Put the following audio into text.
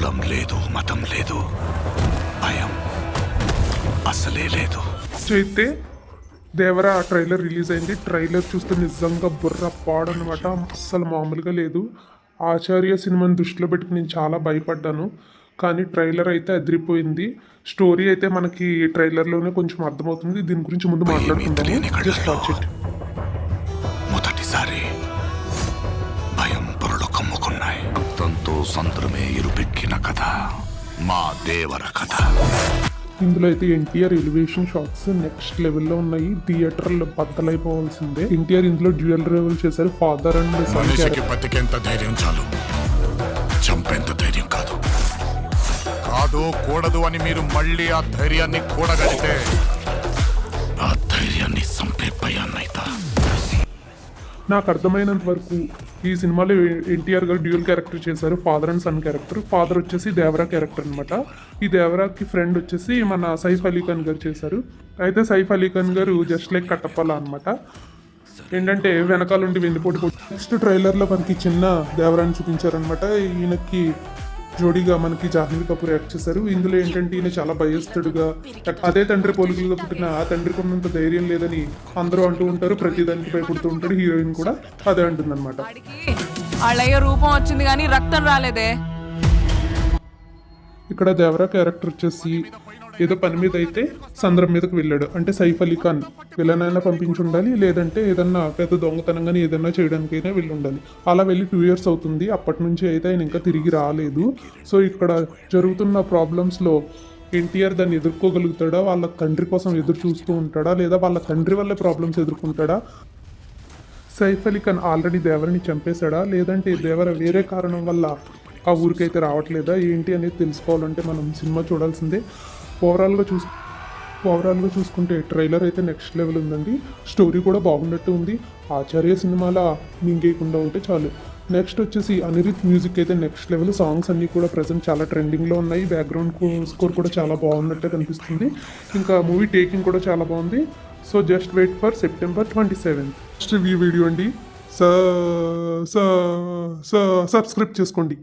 కులం లేదు, మతం లేదు, భయం అసలే లేదు. అయితే దేవరా ఆ ట్రైలర్ రిలీజ్ అయింది. ట్రైలర్ చూస్తే నిజంగా బుర్ర పాడనమాట, అస్సలు మామూలుగా లేదు. ఆచార్య సినిమాని దృష్టిలో పెట్టుకుని నేను చాలా భయపడ్డాను, కానీ ట్రైలర్ అయితే అదిరిపోయింది. స్టోరీ అయితే మనకి ట్రైలర్లోనే కొంచెం అర్థమవుతుంది. దీని గురించి ముందు మాట్లాడుకుందాము. Just watch it. మొదటిసారి భయం పొరలు కమ్ముకున్నాయి. రక్తంతో సంద్రమే ఇరుపెక్కిన కథ మా దేవర కథ. ఇందులో అయితే ఎన్టీఆర్ ఎలివేషన్ షాట్స్ నెక్స్ట్ లెవెల్లో ఉన్నాయి. థియేటర్లో బద్దలైపోవాల్సిందే. ఎన్టీఆర్ ఇందులో డ్యూయల్ రోల్ చేశారు, ఫాదర్ అండ్ సన్. మనిషికి బతికేంత ధైర్యం చాలు, చంపేంత ధైర్యం కాదు. కాదు కూడదు అని మీరు మళ్ళీ ఆ ధైర్యాన్ని కూడగలిగితే ఆ ధైర్యాన్ని చంపే భయాన్నైతా. నాకు అర్థమైనంత వరకు ఈ సినిమాలో ఎన్టీఆర్ గారు డ్యూయల్ క్యారెక్టర్ చేశారు, father and sun character. Father వచ్చేసి దేవరా క్యారెక్టర్ అనమాట. ఈ దేవరాకి ఫ్రెండ్ వచ్చేసి మన సైఫ్ అలీ ఖాన్ గారు చేశారు. అయితే సైఫ్ అలీ ఖాన్ గారు జస్ట్ లైక్ కట్టప్పలా అనమాట. ఏంటంటే వెనకాల నుండి వెన్నుపోటు. నెక్స్ట్ ట్రైలర్లో మనకి చిన్న దేవరాన్ని చూపించారనమాట. ఈయనకి జోడీగా మనకి జాహ్నవి కపూర్ యాక్ట్ చేశారు. ఇందులో ఏంటంటే ఈయన చాలా భయస్థుడుగా, అదే తండ్రి పోలికలుగా పుట్టిన ఆ తండ్రికి ఉన్నంత ధైర్యం లేదని అందరూ అంటూ ఉంటారు. ప్రతిదానికి భయపడుతూ ఉంటాడు. హీరోయిన్ కూడా అదే అంటుంది అనమాట. అళయ్య రూపం వచ్చింది కానీ రక్తం రాలేదే. ఇక్కడ దేవరా క్యారెక్టర్ వచ్చేసి ఏదో పని మీద అయితే సంద్రం మీదకి వెళ్ళాడు. అంటే సైఫ్ అలీ ఖాన్ విలనైనా పంపించి ఉండాలి, లేదంటే ఏదన్నా పెద్ద దొంగతనంగానే ఏదన్నా చేయడానికైనా వెళ్ళి ఉండాలి. అలా వెళ్ళి 2 years అవుతుంది. అప్పటి నుంచి అయితే ఆయన ఇంకా తిరిగి రాలేదు. సో ఇక్కడ జరుగుతున్న ప్రాబ్లమ్స్లో ఎన్టీఆర్ దాన్ని ఎదుర్కోగలుగుతాడా, వాళ్ళ తండ్రి కోసం ఎదురు చూస్తూ ఉంటాడా, లేదా వాళ్ళ తండ్రి వల్లే ప్రాబ్లమ్స్ ఎదుర్కొంటాడా, సైఫ్ అలీ ఖాన్ ఆల్రెడీ దేవరని చంపేశాడా, లేదంటే దేవర వేరే కారణం వల్ల ఆ ఊరికైతే రావట్లేదా, ఏంటి అనేది తెలుసుకోవాలంటే మనం సినిమా చూడాల్సిందే. ఓవరాల్గా చూసుకుంటే ట్రైలర్ అయితే నెక్స్ట్ లెవెల్ ఉందండి. స్టోరీ కూడా బాగున్నట్టు ఉంది. ఆచార్య సినిమాలా మింగేయకుండా ఉంటే చాలు. నెక్స్ట్ వచ్చేసి అనిరుద్ మ్యూజిక్ అయితే నెక్స్ట్ లెవెల్. సాంగ్స్ అన్నీ కూడా ప్రజెంట్ చాలా ట్రెండింగ్లో ఉన్నాయి. బ్యాక్గ్రౌండ్ స్కోర్ కూడా చాలా బాగున్నట్టే కనిపిస్తుంది. ఇంకా మూవీ టేకింగ్ కూడా చాలా బాగుంది. So just wait for September 27th. Next review video అండి. సబ్స్క్రైబ్ చేసుకోండి.